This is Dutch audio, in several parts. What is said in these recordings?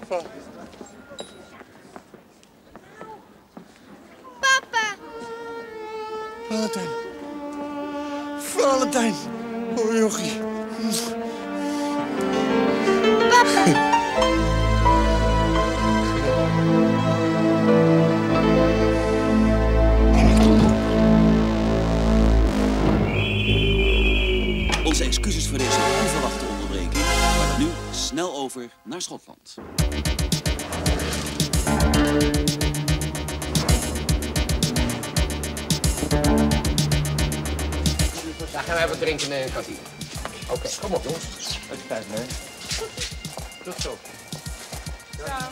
Papa! Valentijn. Valentijn. Oh, jochie. Papa! Onze excuses voor deze onverwachte onderbreking, maar dan nu snel over naar Schotland. Daar gaan wij wat drinken in een kantine. Oké, kom op jongens. Het spijt me. Tot zo. Ja.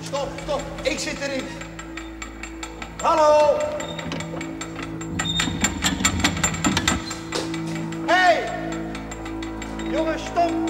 Stop, ik zit erin. Hallo! Hey! Jongens, stop!